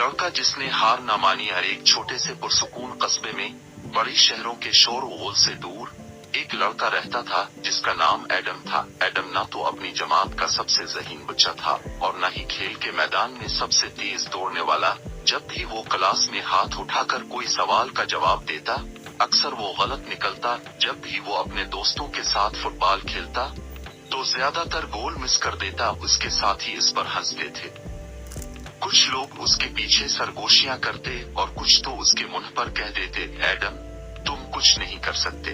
लड़का जिसने हार न मानी। हर एक छोटे से पुरसुकून कस्बे में, बड़ी शहरों के शोर गुल से दूर, एक लड़का रहता था जिसका नाम एडम था। एडम न तो अपनी जमात का सबसे ज़हीन बच्चा था और न ही खेल के मैदान में सबसे तेज दौड़ने वाला। जब भी वो क्लास में हाथ उठाकर कोई सवाल का जवाब देता, अक्सर वो गलत निकलता। जब भी वो अपने दोस्तों के साथ फुटबॉल खेलता तो ज्यादातर गोल मिस कर देता। उसके साथी इस पर हंसते थे। कुछ लोग उसके पीछे सरगोशियां करते और कुछ तो उसके मुंह पर कह देते, एडम, तुम कुछ नहीं कर सकते,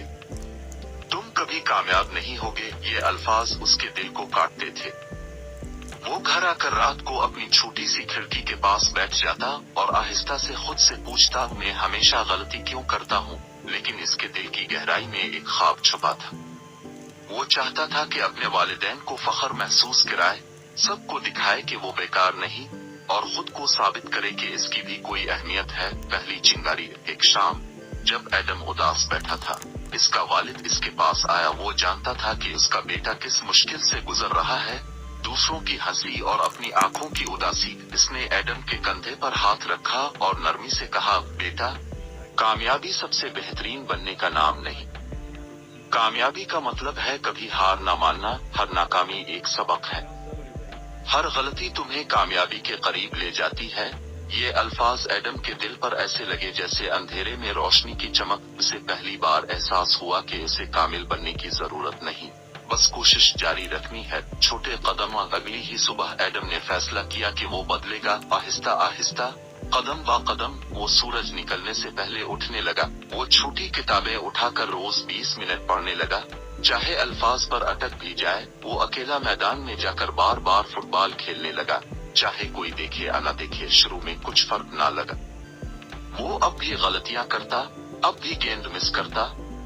तुम कभी कामयाब नहीं होगे। ये अल्फाज उसके दिल को काटते थे। वो घर आकर रात को अपनी छोटी सी खिड़की के पास बैठ जाता और आहिस्ता से खुद से पूछता, मैं हमेशा गलती क्यों करता हूँ। लेकिन इसके दिल की गहराई में एक ख्वाब छुपा था। वो चाहता था कि अपने वालिदैन को फख्र महसूस कराए, सबको दिखाए कि वो बेकार नहीं और खुद को साबित करे कि इसकी भी कोई अहमियत है। पहली चिंगारी। एक शाम जब एडम उदास बैठा था, इसका वालिद इसके पास आया। वो जानता था कि उसका बेटा किस मुश्किल से गुजर रहा है, दूसरों की हंसी और अपनी आंखों की उदासी। इसने एडम के कंधे पर हाथ रखा और नरमी से कहा, बेटा, कामयाबी सबसे बेहतरीन बनने का नाम नहीं। कामयाबी का मतलब है कभी हार ना मानना। हर नाकामी एक सबक है। हर गलती तुम्हें कामयाबी के करीब ले जाती है। ये अल्फाज एडम के दिल पर ऐसे लगे जैसे अंधेरे में रोशनी की चमक। उसे पहली बार एहसास हुआ कि उसे कामिल बनने की जरूरत नहीं, बस कोशिश जारी रखनी है। छोटे कदम। अगली ही सुबह एडम ने फैसला किया कि वो बदलेगा। आहिस्ता आहिस्ता, कदम ब कदम, वो सूरज निकलने से पहले उठने लगा। वो छोटी किताबें उठाकर रोज 20 मिनट पढ़ने लगा, चाहे अल्फाज पर अटक भी जाए। वो अकेला मैदान में जाकर बार बार फुटबॉल खेलने लगा, चाहे कोई देखे या न देखे। शुरू में कुछ फर्क ना लगा। वो अब भी गलतियां करता, अब भी गेंद मिस करता,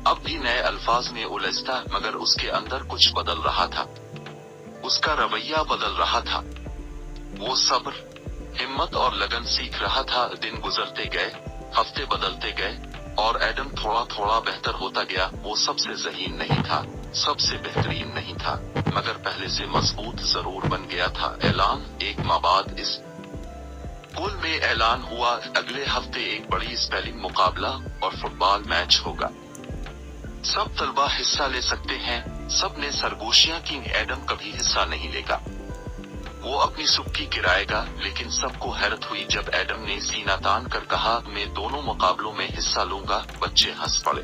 अब भी नए अल्फाज में उलझता, मगर उसके अंदर कुछ बदल रहा था। उसका रवैया बदल रहा था। वो सब्र, हिम्मत और लगन सीख रहा था। दिन गुजरते गए, हफ्ते बदलते गए और एडम थोड़ा थोड़ा बेहतर होता गया। वो सबसे ज़हीन नहीं था, सबसे बेहतरीन नहीं था, मगर पहले से मजबूत जरूर बन गया था। ऐलान। एक माह बाद इस स्कूल में ऐलान हुआ, अगले हफ्ते एक बड़ी स्पेलिंग मुकाबला और फुटबॉल मैच होगा। सब तलबा हिस्सा ले सकते हैं। सब ने सरगोशियां की। एडम कभी हिस्सा नहीं लेगा, वो अपनी सुबकी गिराएगा। लेकिन सबको हैरत हुई जब एडम ने सीना तान कर कहा, मैं दोनों मुकाबलों में हिस्सा लूंगा। बच्चे हंस पड़े।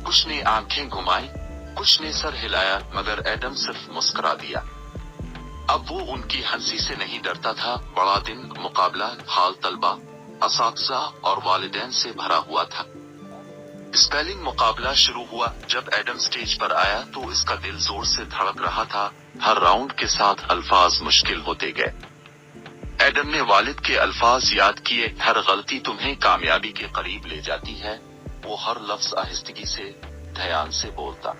कुछ ने आंखें घुमाई, कुछ ने सर हिलाया, मगर एडम सिर्फ मुस्कुरा दिया। अब वो उनकी हंसी से नहीं डरता था। बड़ा दिन, मुकाबला, हाल तलबा, असातिज़ा और वालिदैन से भरा हुआ था। स्पेलिंग मुकाबला शुरू हुआ। जब एडम स्टेज पर आया तो इसका दिल जोर से धड़क रहा था। हर राउंड के साथ अल्फाज मुश्किल होते गए। एडम ने वालिद के अल्फाज याद किए, हर गलती तुम्हें कामयाबी के करीब ले जाती है। वो हर लफ्ज आहिस्तगी से, ध्यान से बोलता।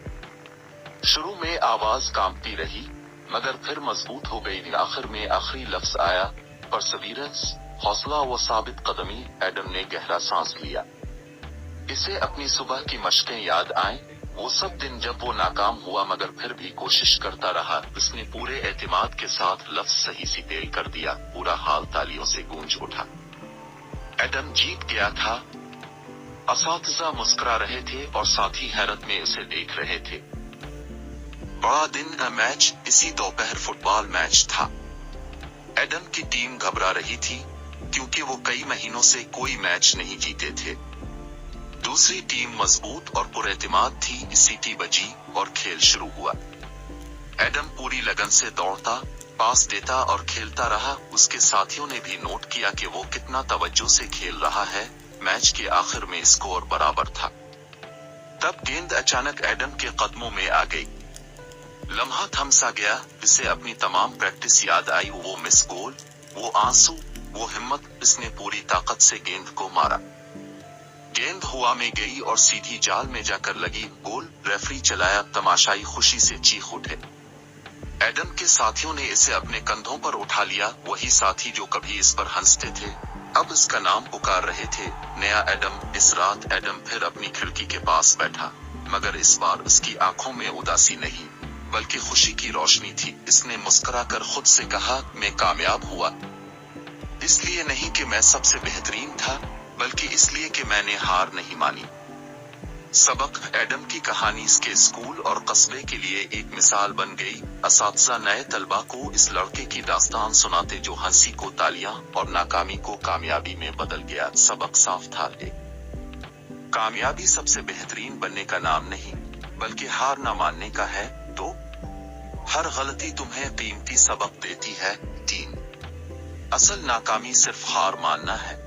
शुरू में आवाज कांपती रही, मगर फिर मजबूत हो गई। आखिर में आखिरी लफ्ज आया, परसवीरेंस, हौसला व साबित कदमी। एडम ने गहरा सांस लिया। इसे अपनी सुबह की मशकें याद आए, वो सब दिन जब वो नाकाम हुआ मगर फिर भी कोशिश करता रहा। उसने पूरे एतमाद के साथ लफ्ज सही सी तेल कर दिया। पूरा हाल तालियों से गूंज उठा। एडम जीत गया था। असातिज़ा मुस्कुरा रहे थे और साथी हैरत में उसे देख रहे थे। बड़ा दिन, मैच। इसी दोपहर फुटबॉल मैच था। एडम की टीम घबरा रही थी क्योंकि वो कई महीनों से कोई मैच नहीं जीते थे। दूसरी टीम मजबूत और पुरएतिमाद थी। सीटी बजी और खेल शुरू हुआ। एडम पूरी लगन से दौड़ता, पास देता और खेलता रहा। उसके साथियों ने भी नोट किया कि वो कितना तवज्जो से खेल रहा है। मैच के आखिर में स्कोर बराबर था। तब गेंद अचानक एडम के कदमों में आ गई। लम्हा थम सा गया। इसे अपनी तमाम प्रैक्टिस याद आई। वो मिस गोल, वो आंसू, वो हिम्मत। इसने पूरी ताकत से गेंद को मारा। गेंद हवा में गई और सीधी जाल में जाकर लगी। गोल। रेफरी चलाया। तमाशाई खुशी से चीख उठे। एडम के साथियों ने इसे अपने कंधों पर उठा लिया। वही साथी जो कभी इस पर हंसते थे, अब इसका नाम पुकार रहे थे। नया एडम। इस रात एडम फिर अपनी खिड़की के पास बैठा, मगर इस बार उसकी आंखों में उदासी नहीं, बल्कि खुशी की रोशनी थी। इसने मुस्कुराकर खुद से कहा, मैं कामयाब हुआ। इस اس لیے نہیں کہ میں سب سے بہترین تھا، بلکہ اس لیے کہ میں نے ہار نہیں مانی۔ سبق: ایڈم کی کہانی اس کے اسکول اور قصبے کے لیے ایک مثال بن گئی۔ اساتذہ نئے طلبہ کو اس لڑکے کی داستان سناتے جو ہنسی کو تالیاں اور ناکامی کو کامیابی میں بدل گیا۔ سبق صاف تھا، کامیابی سب سے بہترین بننے کا نام نہیں، بلکہ ہار نہ ماننے کا ہے۔ تو ہر غلطی تمہیں قیمتی سبق دیتی ہے۔ 3 اصل ناکامی صرف ہار ماننا ہے۔